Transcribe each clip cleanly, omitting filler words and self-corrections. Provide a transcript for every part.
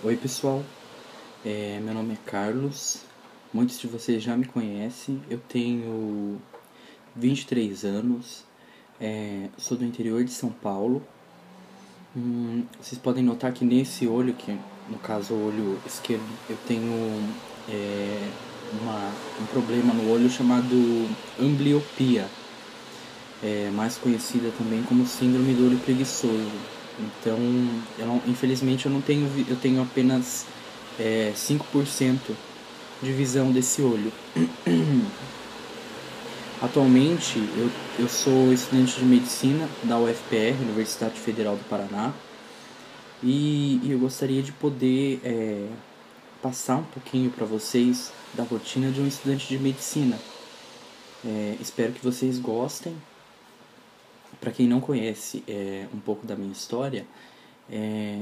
Oi pessoal, meu nome é Carlos, muitos de vocês já me conhecem, eu tenho 23 anos, sou do interior de São Paulo. Vocês podem notar que nesse olho, que no caso o olho esquerdo, eu tenho um problema no olho chamado ambliopia, mais conhecida também como síndrome do olho preguiçoso. Então, infelizmente eu tenho apenas 5% de visão desse olho. Atualmente eu sou estudante de medicina da UFPR, Universidade Federal do Paraná, e eu gostaria de poder passar um pouquinho para vocês da rotina de um estudante de medicina. Espero que vocês gostem. Para quem não conhece um pouco da minha história,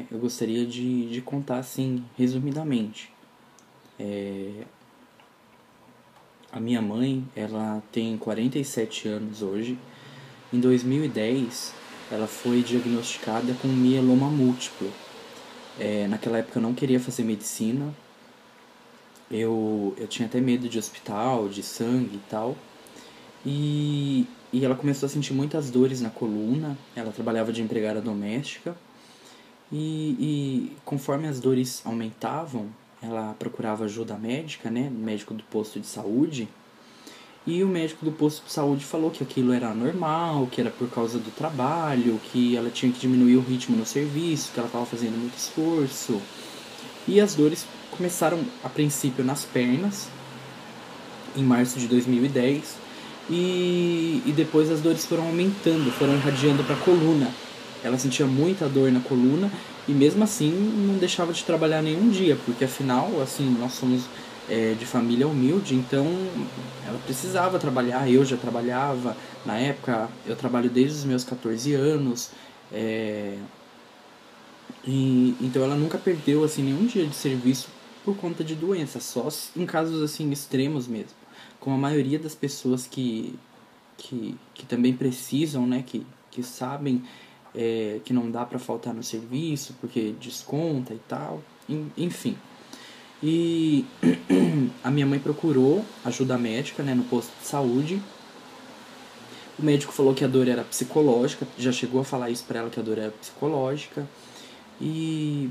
eu gostaria de contar assim, resumidamente. A minha mãe, ela tem 47 anos hoje. Em 2010, ela foi diagnosticada com mieloma múltiplo. Naquela época eu não queria fazer medicina. Eu tinha até medo de hospital, de sangue e tal. E ela começou a sentir muitas dores na coluna. Ela trabalhava de empregada doméstica. E conforme as dores aumentavam, ela procurava ajuda médica, né? Médico do posto de saúde. E o médico do posto de saúde falou que aquilo era normal, que era por causa do trabalho, que ela tinha que diminuir o ritmo no serviço, que ela estava fazendo muito esforço. E as dores começaram a princípio nas pernas, em março de 2010, e depois as dores foram aumentando, foram irradiando para a coluna. Ela sentia muita dor na coluna e mesmo assim não deixava de trabalhar nenhum dia, porque afinal, assim, nós somos de família humilde, então ela precisava trabalhar, eu já trabalhava, na época eu trabalho desde os meus 14 anos, então ela nunca perdeu assim nenhum dia de serviço por conta de doença, só em casos assim extremos mesmo, como a maioria das pessoas que também precisam, né, que sabem que não dá para faltar no serviço porque desconta e tal, enfim. E a minha mãe procurou ajuda médica, né, no posto de saúde. O médico falou que a dor era psicológica, já chegou a falar isso pra ela, que a dor era psicológica. E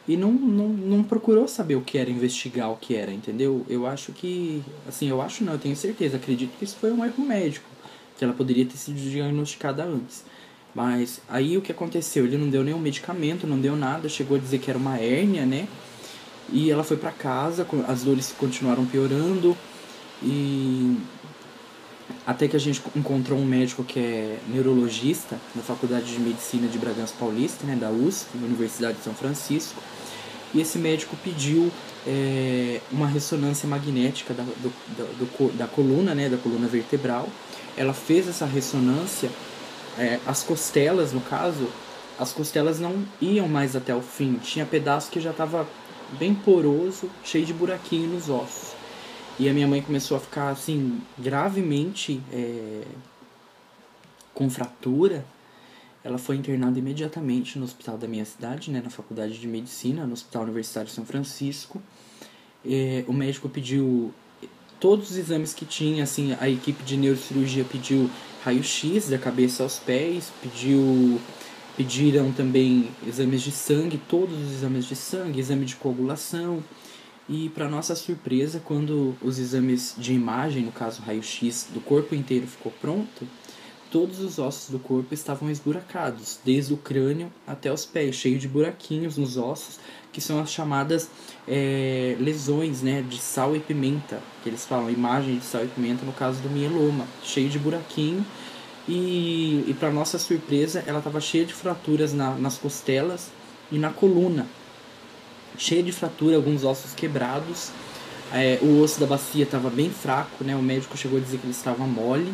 não procurou saber o que era, investigar o que era, entendeu? Eu acho que, assim, eu acho não, eu tenho certeza, acredito que isso foi um erro médico, que ela poderia ter sido diagnosticada antes. Mas aí o que aconteceu? Ele não deu nenhum medicamento, não deu nada, chegou a dizer que era uma hérnia, né? E ela foi pra casa, as dores continuaram piorando, e até que a gente encontrou um médico que é neurologista na Faculdade de Medicina de Bragança Paulista, né, da USP, Universidade de São Francisco. E esse médico pediu uma ressonância magnética da coluna, né, da coluna vertebral. Ela fez essa ressonância, as costelas, no caso, as costelas não iam mais até o fim. Tinha pedaço que já estava bem poroso, cheio de buraquinho nos ossos. E a minha mãe começou a ficar assim gravemente com fratura. Ela foi internada imediatamente no hospital da minha cidade, né, na Faculdade de Medicina, no Hospital Universitário de São Francisco. O médico pediu todos os exames que tinha, assim, a equipe de neurocirurgia pediu raio-x da cabeça aos pés, pediram também exames de sangue, todos os exames de sangue, exame de coagulação. E para nossa surpresa, quando os exames de imagem, no caso raio-x do corpo inteiro, ficou pronto, todos os ossos do corpo estavam esburacados, desde o crânio até os pés, cheio de buraquinhos nos ossos, que são as chamadas lesões, né, de sal e pimenta, que eles falam, imagem de sal e pimenta no caso do mieloma, cheio de buraquinho. E para nossa surpresa, ela estava cheia de fraturas nas costelas e na coluna, cheia de fratura, alguns ossos quebrados. O osso da bacia estava bem fraco, né? O médico chegou a dizer que ele estava mole.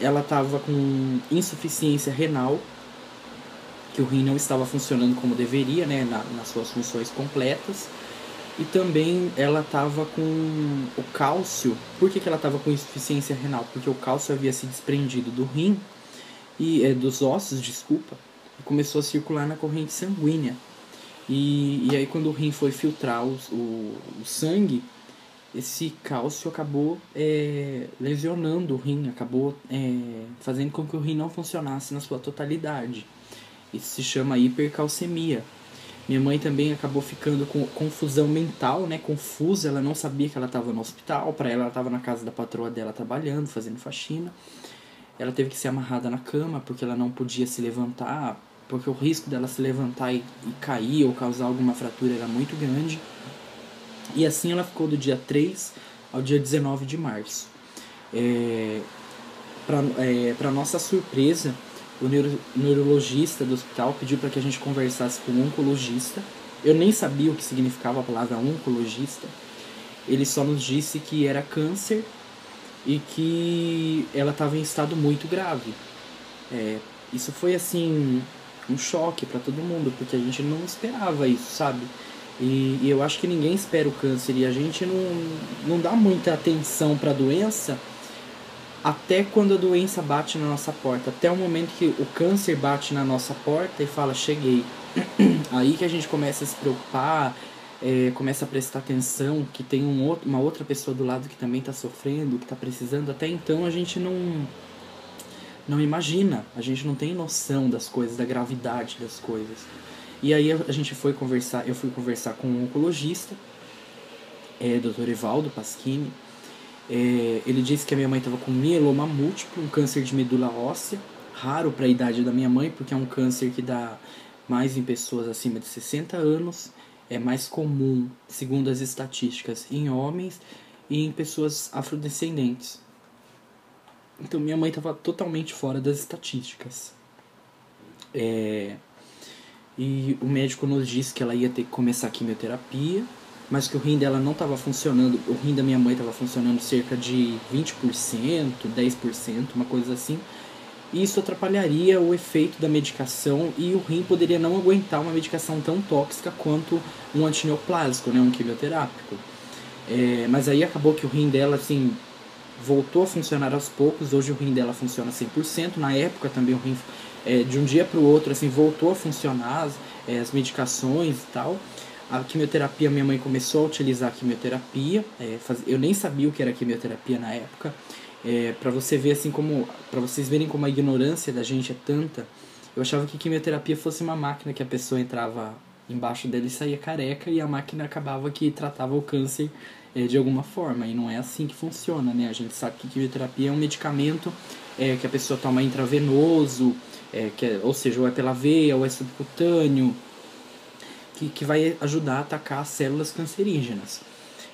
Ela estava com insuficiência renal, que o rim não estava funcionando como deveria, né? Nas suas funções completas. E também ela estava com o cálcio. Por que ela estava com insuficiência renal? Porque o cálcio havia se desprendido do rim, dos ossos, desculpa, e começou a circular na corrente sanguínea. E aí quando o rim foi filtrar o sangue, esse cálcio acabou lesionando o rim, acabou fazendo com que o rim não funcionasse na sua totalidade. Isso se chama hipercalcemia. Minha mãe também acabou ficando com confusão mental, né? Confusa, ela não sabia que ela estava no hospital. Para ela estava na casa da patroa dela trabalhando, fazendo faxina. Ela teve que ser amarrada na cama porque ela não podia se levantar, porque o risco dela se levantar e cair ou causar alguma fratura era muito grande. E assim ela ficou do dia 3 ao dia 19 de março. Para nossa surpresa, o neurologista do hospital pediu para que a gente conversasse com um oncologista. Eu nem sabia o que significava a palavra oncologista. Ele só nos disse que era câncer e que ela estava em estado muito grave. Isso foi assim um choque para todo mundo, porque a gente não esperava isso, sabe? E eu acho que ninguém espera o câncer e a gente não dá muita atenção para a doença até quando a doença bate na nossa porta, até o momento que o câncer bate na nossa porta e fala, cheguei. Aí que a gente começa a se preocupar, começa a prestar atenção que tem uma outra pessoa do lado que também está sofrendo, que está precisando. Até então a gente não imagina, a gente não tem noção das coisas, da gravidade das coisas. E aí eu fui conversar com um oncologista, Dr. Evaldo Pasquini. Ele disse que a minha mãe estava com mieloma múltiplo, um câncer de medula óssea, raro para a idade da minha mãe, porque é um câncer que dá mais em pessoas acima de 60 anos, é mais comum, segundo as estatísticas, em homens e em pessoas afrodescendentes. Então minha mãe estava totalmente fora das estatísticas. E o médico nos disse que ela ia ter que começar a quimioterapia, mas que o rim dela não estava funcionando, o rim da minha mãe estava funcionando cerca de 20%, 10%, uma coisa assim. E isso atrapalharia o efeito da medicação e o rim poderia não aguentar uma medicação tão tóxica quanto um antineoplásico, né, um quimioterápico. Mas aí acabou que o rim dela assim, voltou a funcionar aos poucos, hoje o rim dela funciona 100%, na época também o rim de um dia para o outro assim, voltou a funcionar, as medicações e tal. A quimioterapia, minha mãe começou a utilizar a quimioterapia, eu nem sabia o que era quimioterapia na época, para você ver assim para vocês verem como a ignorância da gente é tanta. Eu achava que quimioterapia fosse uma máquina que a pessoa entrava embaixo dela e saía careca e a máquina acabava que tratava o câncer de alguma forma, e não é assim que funciona, né? A gente sabe que quimioterapia é um medicamento que a pessoa toma intravenoso, ou seja, ou é pela veia ou é subcutâneo, que vai ajudar a atacar as células cancerígenas.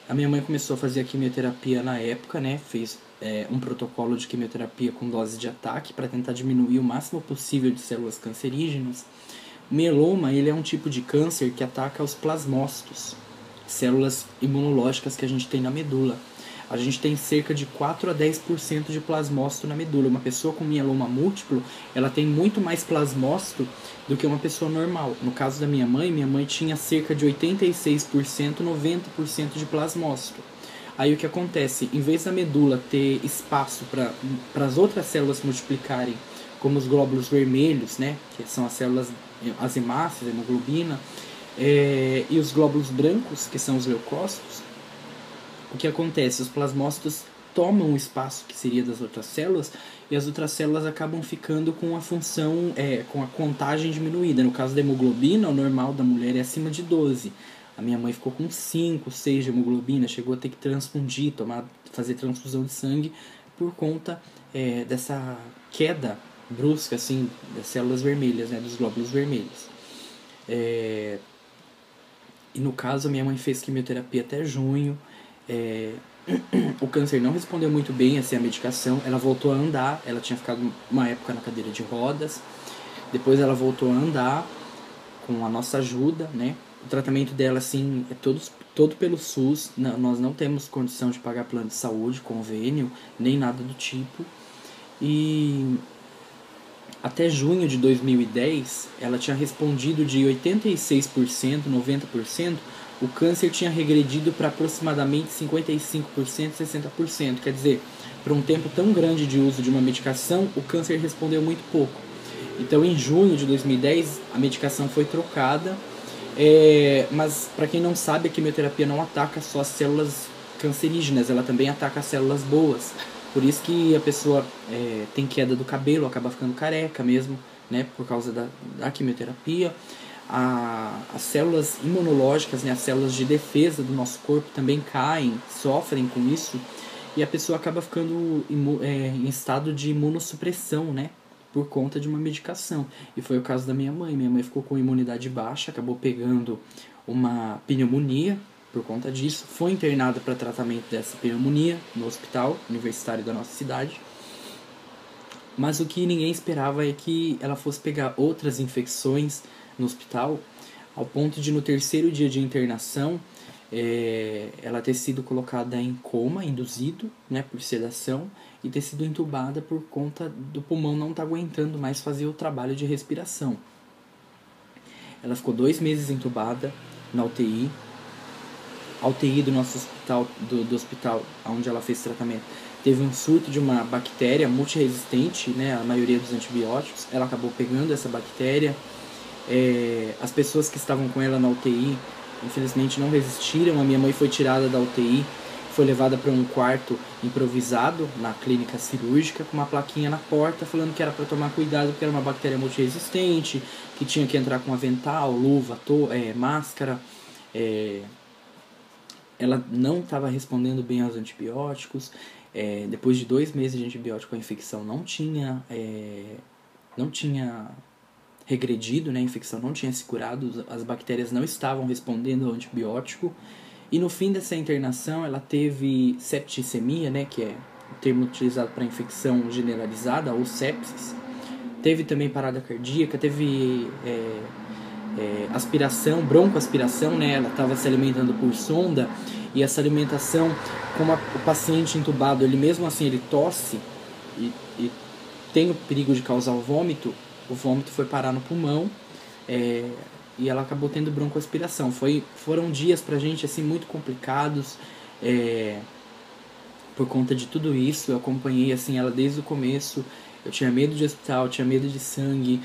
A minha mãe começou a fazer a quimioterapia na época, né? Fez um protocolo de quimioterapia com dose de ataque para tentar diminuir o máximo possível de células cancerígenas. O mieloma, ele é um tipo de câncer que ataca os plasmócitos, células imunológicas que a gente tem na medula. A gente tem cerca de 4 a 10% de plasmócito na medula. Uma pessoa com mieloma múltiplo, ela tem muito mais plasmócito do que uma pessoa normal. No caso da minha mãe tinha cerca de 86%, 90% de plasmócito. Aí o que acontece? Em vez da medula ter espaço para as outras células se multiplicarem, como os glóbulos vermelhos, né, que são as células, as hemácias, a hemoglobina, e os glóbulos brancos, que são os leucócitos, o que acontece? Os plasmócitos tomam o espaço que seria das outras células e as outras células acabam ficando com a função, com a contagem diminuída. No caso da hemoglobina, o normal da mulher é acima de 12. A minha mãe ficou com 5, 6 de hemoglobina, chegou a ter que transfundir, fazer transfusão de sangue por conta dessa queda brusca assim, das células vermelhas, né, dos glóbulos vermelhos. E no caso, a minha mãe fez quimioterapia até junho. O câncer não respondeu muito bem assim, a medicação. Ela voltou a andar, ela tinha ficado uma época na cadeira de rodas, depois ela voltou a andar com a nossa ajuda, né? O tratamento dela assim, é todo pelo SUS. Nós não temos condição de pagar plano de saúde, convênio, nem nada do tipo. E até junho de 2010 ela tinha respondido de 86%, 90%. O câncer tinha regredido para aproximadamente 55%, 60%. Quer dizer, para um tempo tão grande de uso de uma medicação, o câncer respondeu muito pouco. Então, em junho de 2010, a medicação foi trocada Mas para quem não sabe, a quimioterapia não ataca só as células cancerígenas, ela também ataca as células boas. Por isso que a pessoa tem queda do cabelo, acaba ficando careca mesmo, né, por causa da quimioterapia. As células imunológicas, né, as células de defesa do nosso corpo também caem, sofrem com isso, e a pessoa acaba ficando em estado de imunossupressão, né, por conta de uma medicação. E foi o caso da minha mãe. Minha mãe ficou com imunidade baixa, acabou pegando uma pneumonia por conta disso, foi internada para tratamento dessa pneumonia no hospital universitário da nossa cidade. Mas o que ninguém esperava é que ela fosse pegar outras infecções no hospital, ao ponto de no terceiro dia de internação ela ter sido colocada em coma, induzido, né, por sedação, e ter sido entubada por conta do pulmão não estar aguentando mais fazer o trabalho de respiração. Ela ficou 2 meses entubada na UTI. A UTI do nosso hospital, do hospital onde ela fez tratamento, teve um surto de uma bactéria multiresistente, né, a maioria dos antibióticos. Ela acabou pegando essa bactéria. As pessoas que estavam com ela na UTI, infelizmente, não resistiram. A minha mãe foi tirada da UTI, foi levada para um quarto improvisado na clínica cirúrgica, com uma plaquinha na porta falando que era para tomar cuidado porque era uma bactéria multiresistente, que tinha que entrar com avental, luva, máscara. Ela não estava respondendo bem aos antibióticos. Depois de 2 meses de antibiótico, a infecção não tinha regredido, né? A infecção não tinha se curado, as bactérias não estavam respondendo ao antibiótico. E no fim dessa internação, ela teve septicemia, né? Que é o termo utilizado para infecção generalizada, ou sepsis. Teve também parada cardíaca, teve aspiração, broncoaspiração, né? Ela estava se alimentando por sonda, e essa alimentação, como o paciente entubado, ele mesmo assim ele tosse e tem o perigo de causar o vômito foi parar no pulmão, e ela acabou tendo broncoaspiração. Foram dias pra gente assim muito complicados, por conta de tudo isso. Eu acompanhei assim ela desde o começo. Eu tinha medo de hospital, tinha medo de sangue,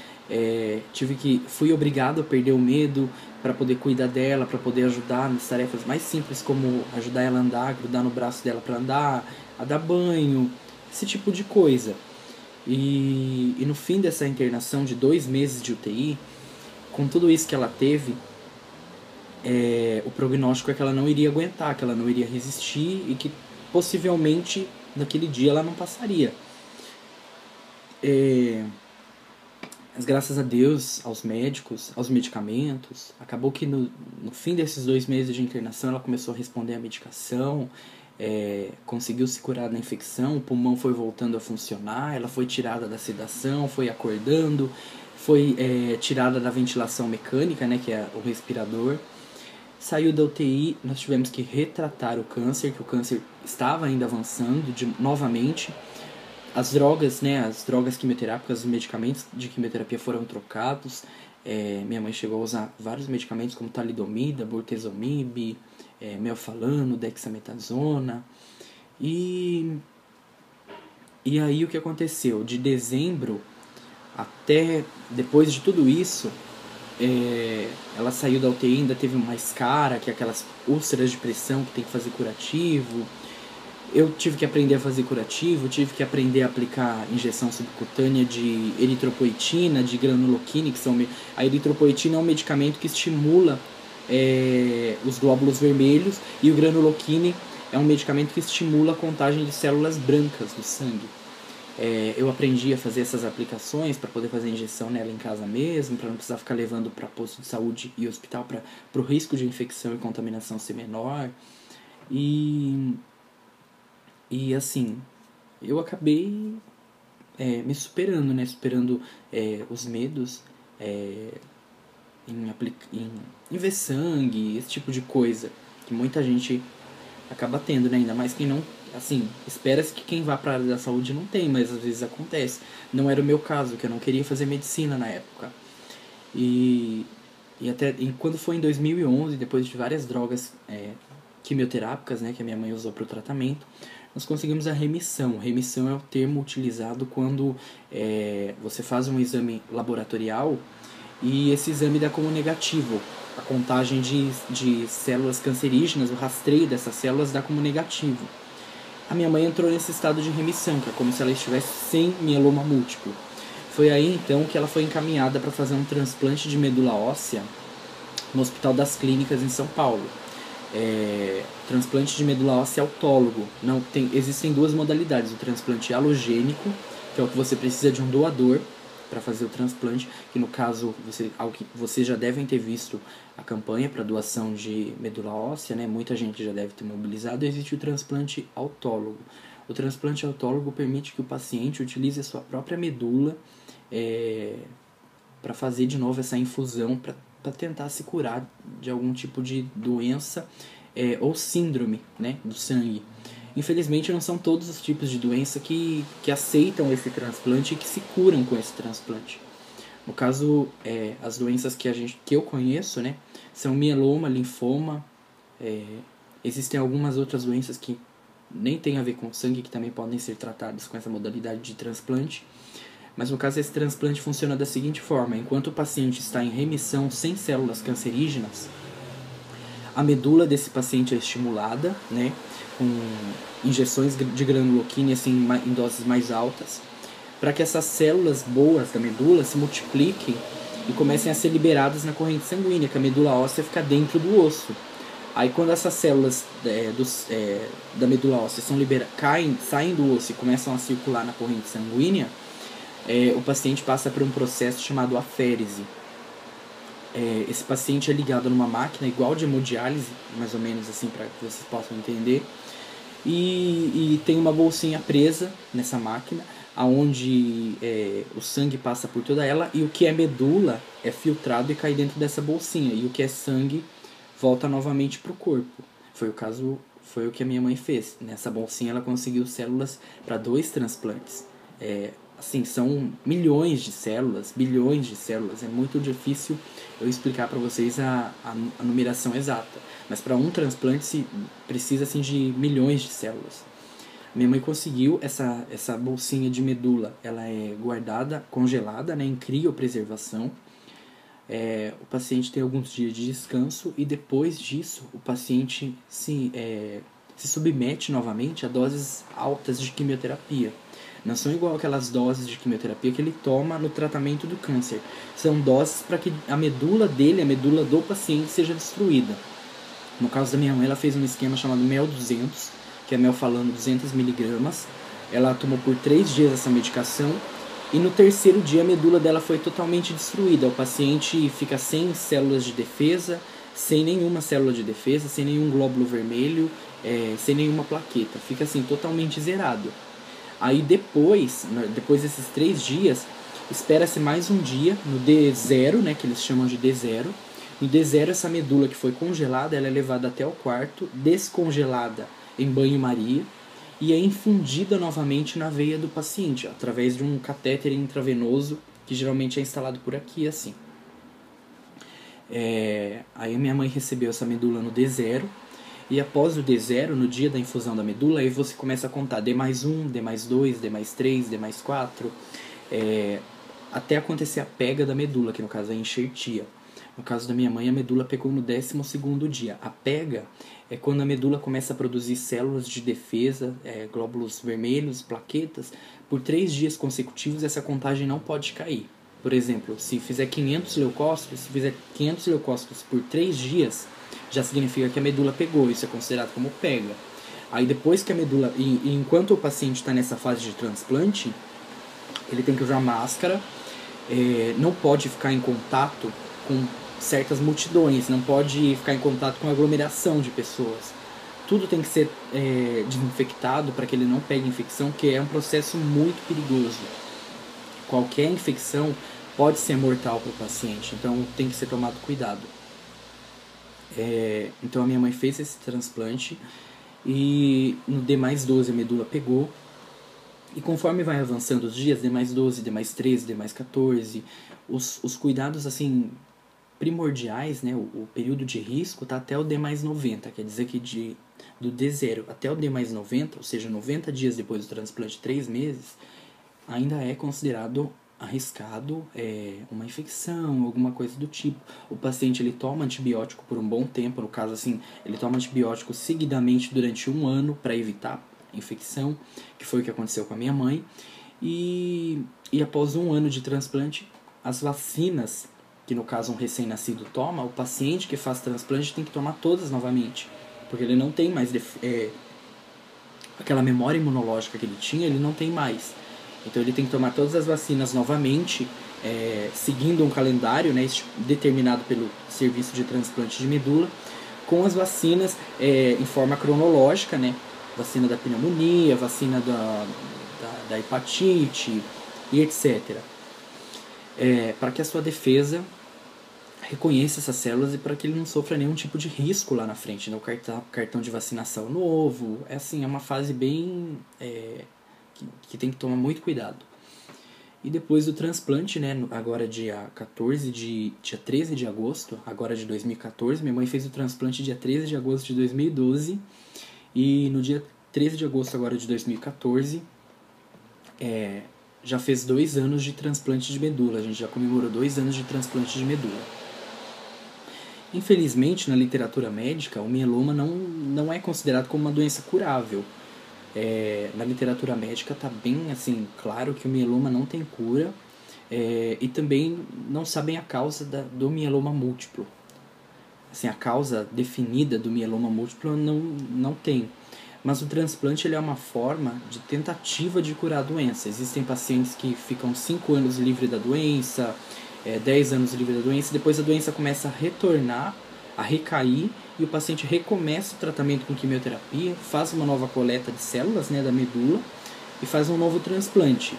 fui obrigado a perder o medo para poder cuidar dela, para poder ajudar nas tarefas mais simples, como ajudar ela a andar, grudar no braço dela para andar, a dar banho, esse tipo de coisa. E no fim dessa internação de 2 meses de UTI, com tudo isso que ela teve, o prognóstico é que ela não iria aguentar, que ela não iria resistir e que possivelmente naquele dia ela não passaria. Mas graças a Deus, aos médicos, aos medicamentos, acabou que no fim desses 2 meses de internação ela começou a responder à medicação, conseguiu se curar da infecção, o pulmão foi voltando a funcionar, ela foi tirada da sedação, foi acordando, foi tirada da ventilação mecânica, né, que é o respirador, saiu da UTI. Nós tivemos que retratar o câncer, que o câncer estava ainda avançando novamente. As drogas, né, as drogas quimioterápicas, os medicamentos de quimioterapia foram trocados. Minha mãe chegou a usar vários medicamentos como talidomida, bortezomib, melfalano, dexametasona. E aí o que aconteceu? De dezembro até depois de tudo isso, ela saiu da UTI, ainda teve uma escara, que é aquelas úlceras de pressão que tem que fazer curativo. Eu tive que aprender a fazer curativo, tive que aprender a aplicar injeção subcutânea de eritropoetina, de granuloquine, que são... A eritropoetina é um medicamento que estimula os glóbulos vermelhos, e o granuloquine é um medicamento que estimula a contagem de células brancas do sangue. Eu aprendi a fazer essas aplicações para poder fazer injeção nela em casa mesmo, para não precisar ficar levando para posto de saúde e hospital, para o risco de infecção e contaminação ser menor. E assim, eu acabei me superando, né? Superando os medos em ver sangue, esse tipo de coisa, que muita gente acaba tendo, né? Ainda mais quem não... Assim, espera-se que quem vá para a área da saúde não tem, mas às vezes acontece. Não era o meu caso, que eu não queria fazer medicina na época. E quando foi em 2011, depois de várias drogas quimioterápicas, né, que a minha mãe usou para o tratamento, nós conseguimos a remissão. Remissão é o termo utilizado quando você faz um exame laboratorial e esse exame dá como negativo. a contagem de células cancerígenas, o rastreio dessas células dá como negativo. A minha mãe entrou nesse estado de remissão, que é como se ela estivesse sem mieloma múltiplo. Foi aí então que ela foi encaminhada para fazer um transplante de medula óssea no Hospital das Clínicas em São Paulo. Transplante de medula óssea autólogo. Existem duas modalidades: o transplante halogênico, que é o que você precisa de um doador para fazer o transplante, que no caso vocês já devem ter visto a campanha para doação de medula óssea, né? Muita gente já deve ter mobilizado. Existe o transplante autólogo. O transplante autólogo permite que o paciente utilize a sua própria medula para fazer de novo essa infusão para tentar se curar de algum tipo de doença ou síndrome, né, do sangue. Infelizmente não são todos os tipos de doença que aceitam esse transplante e que se curam com esse transplante. No caso, as doenças que eu conheço, né, são mieloma, linfoma, existem algumas outras doenças que nem tem a ver com sangue, que também podem ser tratadas com essa modalidade de transplante. Mas no caso, esse transplante funciona da seguinte forma: enquanto o paciente está em remissão sem células cancerígenas, a medula desse paciente é estimulada, né, com injeções de granuloquina assim, em doses mais altas, para que essas células boas da medula se multipliquem e comecem a ser liberadas na corrente sanguínea, que a medula óssea fica dentro do osso. Aí quando essas células da medula óssea saem do osso e começam a circular na corrente sanguínea, o paciente passa por um processo chamado aférese. Esse paciente é ligado numa máquina igual de hemodiálise, mais ou menos assim, para que vocês possam entender, e tem uma bolsinha presa nessa máquina, onde o sangue passa por toda ela, e o que é medula é filtrado e cai dentro dessa bolsinha, e o que é sangue volta novamente para o corpo. Foi o que a minha mãe fez. Nessa bolsinha ela conseguiu células para 2 transplantes. Assim, são milhões de células, bilhões de células. É muito difícil eu explicar para vocês a numeração exata. Mas para um transplante se precisa assim, de milhões de células. Minha mãe conseguiu essa bolsinha de medula. Ela é guardada, congelada, né, em criopreservação. O paciente tem alguns dias de descanso e depois disso o paciente se submete novamente a doses altas de quimioterapia. Não são igual aquelas doses de quimioterapia que ele toma no tratamento do câncer. São doses para que a medula do paciente, seja destruída. No caso da minha mãe, ela fez um esquema chamado MEL 200, que é melfalano 200 mg. Ela tomou por 3 dias essa medicação e no 3º dia a medula dela foi totalmente destruída. O paciente fica sem células de defesa, sem nenhuma célula de defesa, sem nenhum glóbulo vermelho, sem nenhuma plaqueta. Fica assim, totalmente zerado. Aí depois desses 3 dias, espera-se mais um dia, no D0, né, que eles chamam de D0. No D0, essa medula que foi congelada, ela é levada até o quarto, descongelada em banho-maria, e é infundida novamente na veia do paciente, através de um catéter intravenoso, que geralmente é instalado por aqui, assim. Aí a minha mãe recebeu essa medula no D0, e após o D0, no dia da infusão da medula, aí você começa a contar D+1, D+2, D+3, D+4, até acontecer a pega da medula, que no caso é a enxertia. No caso da minha mãe, a medula pegou no 12º dia. A pega é quando a medula começa a produzir células de defesa, glóbulos vermelhos, plaquetas. Por 3 dias consecutivos, essa contagem não pode cair. Por exemplo, se fizer 500 leucócitos por 3 dias, já significa que a medula pegou. Isso é considerado como pega. Aí depois que a medula... enquanto o paciente está nessa fase de transplante, ele tem que usar máscara, não pode ficar em contato com certas multidões, não pode ficar em contato com aglomeração de pessoas. Tudo tem que ser desinfectado para que ele não pegue infecção, que é um processo muito perigoso. Qualquer infecção pode ser mortal para o paciente, então tem que ser tomado cuidado. Então a minha mãe fez esse transplante e no D+12 a medula pegou. E conforme vai avançando os dias, D+12, D+13, D+14, os cuidados assim primordiais, né, o período de risco está até o D+90, quer dizer que do D0 até o D+90, ou seja, 90 dias depois do transplante, 3 meses, ainda é considerado arriscado uma infecção, alguma coisa do tipo. O paciente ele toma antibiótico por um bom tempo, no caso assim, ele toma antibiótico seguidamente durante 1 ano para evitar infecção, que foi o que aconteceu com a minha mãe. E após 1 ano de transplante, as vacinas, que no caso um recém-nascido toma, o paciente que faz transplante tem que tomar todas novamente, porque ele não tem mais aquela memória imunológica que ele tinha, ele não tem mais. Então ele tem que tomar todas as vacinas novamente, seguindo um calendário, né, determinado pelo serviço de transplante de medula, com as vacinas em forma cronológica, né, vacina da pneumonia, vacina da hepatite e etc. Para que a sua defesa reconheça essas células e para que ele não sofra nenhum tipo de risco lá na frente, né? O cartão de vacinação novo, é uma fase bem que tem que tomar muito cuidado. E depois do transplante, né, agora dia 13 de agosto, agora de 2014, minha mãe fez o transplante dia 13 de agosto de 2012, e no dia 13 de agosto agora de 2014, já fez 2 anos de transplante de medula, a gente já comemorou 2 anos de transplante de medula. Infelizmente, na literatura médica, o mieloma não é considerado como uma doença curável. Na literatura médica está bem assim, claro que o mieloma não tem cura, e também não sabem a causa do mieloma múltiplo. Assim, a causa definida do mieloma múltiplo não tem. Mas o transplante ele é uma forma de tentativa de curar a doença. Existem pacientes que ficam 5 anos livre da doença, 10 anos livre da doença, depois a doença começa a retornar, a recair, e o paciente recomeça o tratamento com quimioterapia, faz uma nova coleta de células, né, da medula, e faz um novo transplante.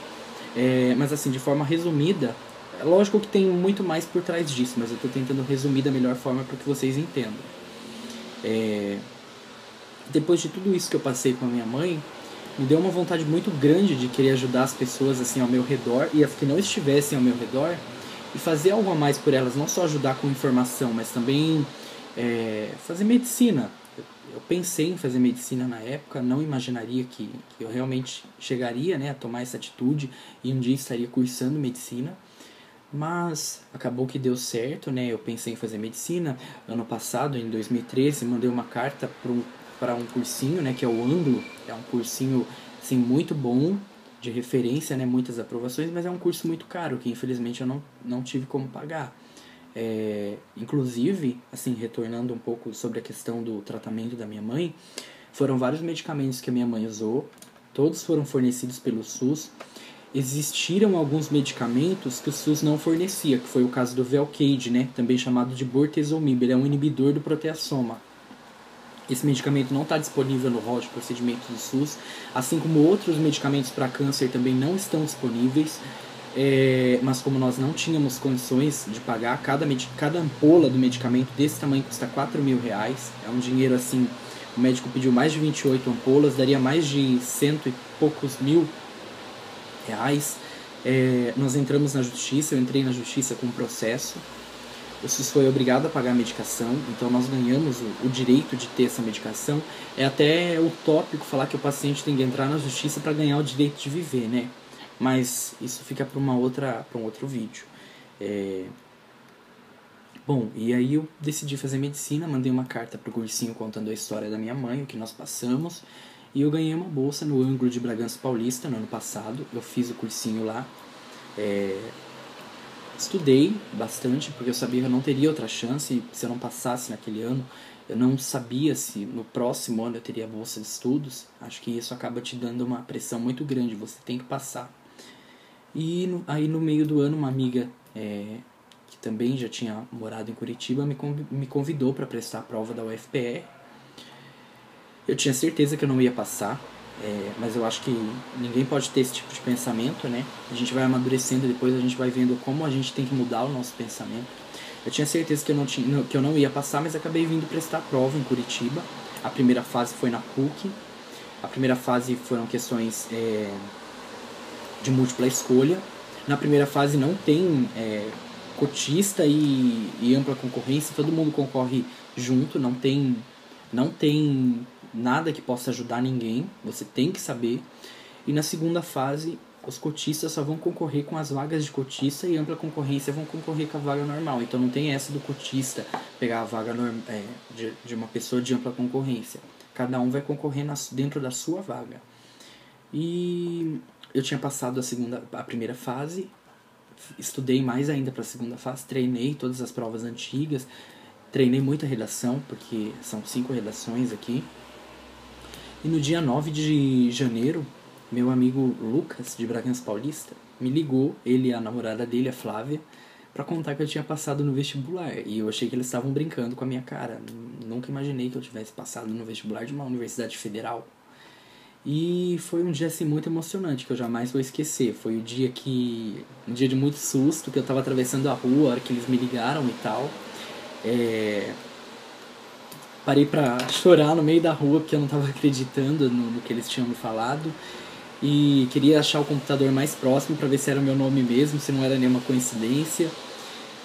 Mas assim, de forma resumida, é lógico que tem muito mais por trás disso, mas eu estou tentando resumir da melhor forma para que vocês entendam. Depois de tudo isso que eu passei com a minha mãe, me deu uma vontade muito grande de querer ajudar as pessoas assim ao meu redor, e as que não estivessem ao meu redor, e fazer algo a mais por elas, não só ajudar com informação, mas também fazer medicina. Eu pensei em fazer medicina na época, não imaginaria que eu realmente chegaria, né, a tomar essa atitude e um dia estaria cursando medicina, mas acabou que deu certo, né? Eu pensei em fazer medicina. Ano passado, em 2013, mandei uma carta para um cursinho, né, que é o Anglo. É um cursinho assim, muito bom, de referência, né, muitas aprovações, mas é um curso muito caro, que infelizmente eu não tive como pagar. Inclusive, assim, retornando um pouco sobre a questão do tratamento da minha mãe, foram vários medicamentos que a minha mãe usou, todos foram fornecidos pelo SUS. Existiram alguns medicamentos que o SUS não fornecia, que foi o caso do Velcade, né, também chamado de bortezomib, ele é um inibidor do proteasoma. Esse medicamento não está disponível no rol de procedimentos do SUS, assim como outros medicamentos para câncer também não estão disponíveis. Mas como nós não tínhamos condições de pagar, cada ampola do medicamento desse tamanho custa R$4.000. É um dinheiro assim, o médico pediu mais de 28 ampolas, daria mais de 100 e poucos mil reais. Nós entramos na justiça, eu entrei na justiça com um processo. O SUS foi obrigado a pagar a medicação, então nós ganhamos o direito de ter essa medicação. É até utópico falar que o paciente tem que entrar na justiça para ganhar o direito de viver, né? Mas isso fica para um outro vídeo. Bom, e aí eu decidi fazer medicina, mandei uma carta pro cursinho contando a história da minha mãe, o que nós passamos, e eu ganhei uma bolsa no Anglo de Bragança Paulista no ano passado. Eu fiz o cursinho lá, estudei bastante, porque eu sabia que eu não teria outra chance se eu não passasse naquele ano. Eu não sabia se no próximo ano eu teria bolsa de estudos. Acho que isso acaba te dando uma pressão muito grande, você tem que passar. E aí no meio do ano uma amiga que também já tinha morado em Curitiba me convidou para prestar a prova da UFPR. Eu tinha certeza que eu não ia passar, mas eu acho que ninguém pode ter esse tipo de pensamento, né? A gente vai amadurecendo, depois a gente vai vendo como a gente tem que mudar o nosso pensamento. Eu tinha certeza que eu não ia passar, mas acabei vindo prestar a prova em Curitiba. A primeira fase foi na PUC. A primeira fase foram questões de múltipla escolha. Na primeira fase não tem cotista e ampla concorrência, todo mundo concorre junto, não tem nada que possa ajudar ninguém, você tem que saber. E na segunda fase os cotistas só vão concorrer com as vagas de cotista e ampla concorrência vão concorrer com a vaga normal. Então não tem essa do cotista pegar a vaga de uma pessoa de ampla concorrência. Cada um vai concorrer dentro da sua vaga. E eu tinha passado a primeira fase, estudei mais ainda para a segunda fase, treinei todas as provas antigas, treinei muita redação, porque são 5 redações aqui. E no dia 9 de janeiro, meu amigo Lucas, de Bragança Paulista, me ligou, ele e a namorada dele, a Flávia, para contar que eu tinha passado no vestibular. E eu achei que eles estavam brincando com a minha cara. Nunca imaginei que eu tivesse passado no vestibular de uma universidade federal. E foi um dia assim muito emocionante, que eu jamais vou esquecer. Foi um dia de muito susto, que eu tava atravessando a rua, a hora que eles me ligaram e tal. Parei pra chorar no meio da rua, porque eu não tava acreditando no que eles tinham me falado. E queria achar o computador mais próximo pra ver se era o meu nome mesmo, se não era nenhuma coincidência.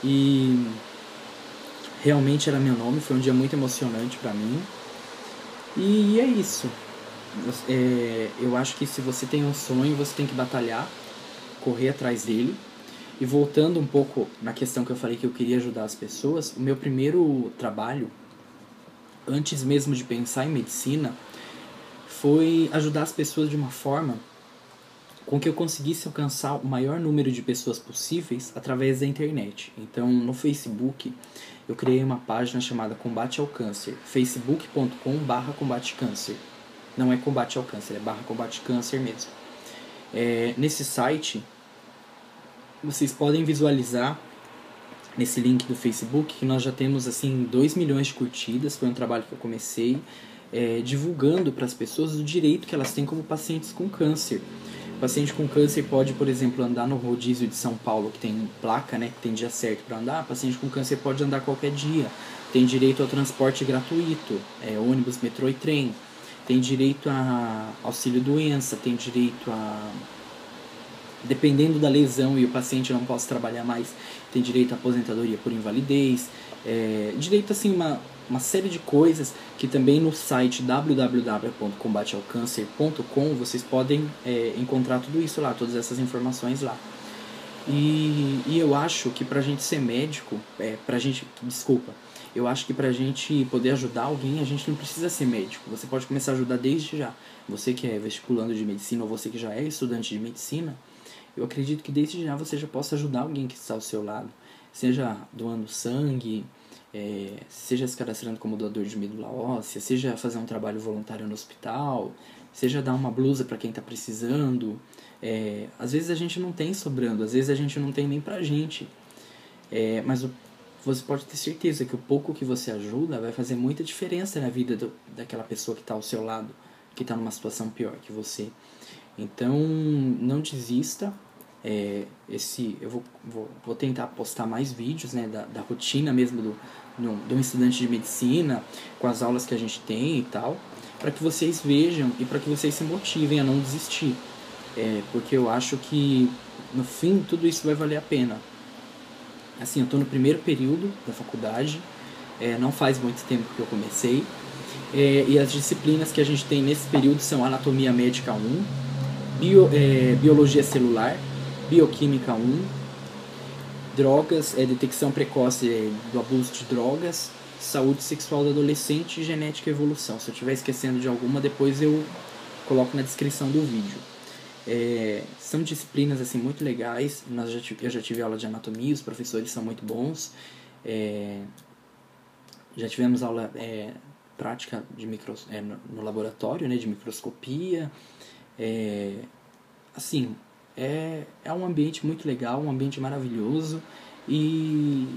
E realmente era meu nome, foi um dia muito emocionante pra mim. E é isso. Eu acho que se você tem um sonho, você tem que batalhar, correr atrás dele. E voltando um pouco na questão que eu falei que eu queria ajudar as pessoas, o meu primeiro trabalho, antes mesmo de pensar em medicina, foi ajudar as pessoas de uma forma com que eu conseguisse alcançar o maior número de pessoas possíveis através da internet. Então, no Facebook, eu criei uma página chamada Combate ao Câncer, facebook.com/combatecâncer. Não é combate ao câncer, é /combate-câncer mesmo. Nesse site, vocês podem visualizar nesse link do Facebook que nós já temos assim 2 milhões de curtidas. Foi um trabalho que eu comecei divulgando para as pessoas o direito que elas têm como pacientes com câncer. O paciente com câncer pode, por exemplo, andar no rodízio de São Paulo, que tem placa, né, que tem dia certo para andar. O paciente com câncer pode andar qualquer dia. Tem direito ao transporte gratuito, ônibus, metrô e trem. Tem direito a auxílio-doença, tem direito a... Dependendo da lesão e o paciente não possa trabalhar mais, tem direito à aposentadoria por invalidez, direito assim uma série de coisas que também no site www.combatealcancer.com vocês podem encontrar tudo isso lá, todas essas informações lá. E eu acho que pra gente ser médico, eu acho que pra gente poder ajudar alguém, a gente não precisa ser médico. Você pode começar a ajudar desde já. Você que é vestibulando de medicina ou você que já é estudante de medicina, eu acredito que desde já você já possa ajudar alguém que está ao seu lado. Seja doando sangue, seja se cadastrando como doador de medula óssea, seja fazer um trabalho voluntário no hospital, seja dar uma blusa para quem está precisando. Às vezes a gente não tem sobrando, às vezes a gente não tem nem pra gente. Mas você pode ter certeza que o pouco que você ajuda vai fazer muita diferença na vida daquela pessoa que está ao seu lado, que está numa situação pior que você. Então, não desista. Eu vou tentar postar mais vídeos, né, da rotina mesmo do estudante de medicina, com as aulas que a gente tem e tal, para que vocês vejam e para que vocês se motivem a não desistir. Porque eu acho que, no fim, tudo isso vai valer a pena. Assim, eu estou no primeiro período da faculdade, não faz muito tempo que eu comecei, e as disciplinas que a gente tem nesse período são Anatomia Médica 1, Biologia Celular, Bioquímica 1, Drogas, Detecção Precoce do Abuso de Drogas, Saúde Sexual do Adolescente e Genética e Evolução. Se eu estiver esquecendo de alguma, depois eu coloco na descrição do vídeo. São disciplinas assim muito legais. Eu já tive aula de anatomia, os professores são muito bons. Já tivemos aula prática no laboratório, né, de microscopia. Assim, é um ambiente muito legal, um ambiente maravilhoso, e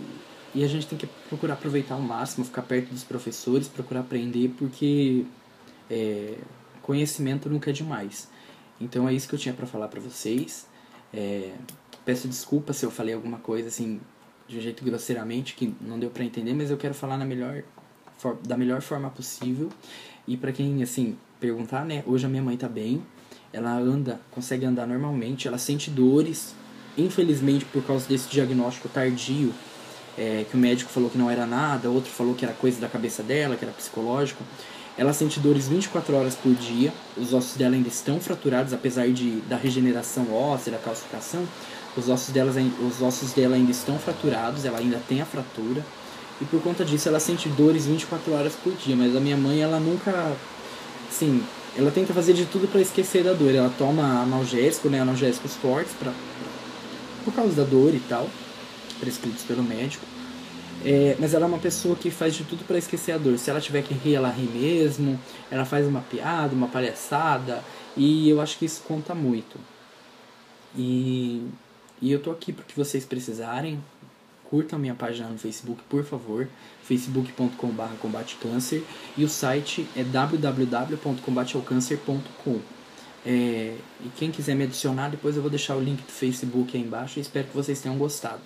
a gente tem que procurar aproveitar ao máximo, ficar perto dos professores, procurar aprender, porque conhecimento nunca é demais. Então é isso que eu tinha para falar para vocês. Peço desculpa se eu falei alguma coisa assim de um jeito grosseiramente que não deu para entender, mas eu quero falar da melhor forma possível. E para quem assim perguntar, né, hoje a minha mãe tá bem, ela consegue andar normalmente, ela sente dores, infelizmente por causa desse diagnóstico tardio, que o médico falou que não era nada, outro falou que era coisa da cabeça dela, que era psicológico. Ela sente dores 24 horas por dia, os ossos dela ainda estão fraturados, apesar da regeneração óssea, da calcificação, os ossos dela ainda estão fraturados, ela ainda tem a fratura, e por conta disso ela sente dores 24 horas por dia, mas a minha mãe, ela nunca, assim, ela tenta fazer de tudo para esquecer da dor, ela toma analgésico, né, analgésicos fortes por causa da dor e tal, prescritos pelo médico. Mas ela é uma pessoa que faz de tudo para esquecer a dor. Se ela tiver que rir, ela ri mesmo. Ela faz uma piada, uma palhaçada. E eu acho que isso conta muito. E eu tô aqui porque vocês precisarem. Curtam minha página no Facebook, por favor. facebook.com/combatecâncer. E o site é www.combateaocâncer.com. E quem quiser me adicionar, depois eu vou deixar o link do Facebook aí embaixo. E espero que vocês tenham gostado.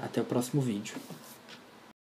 Até o próximo vídeo.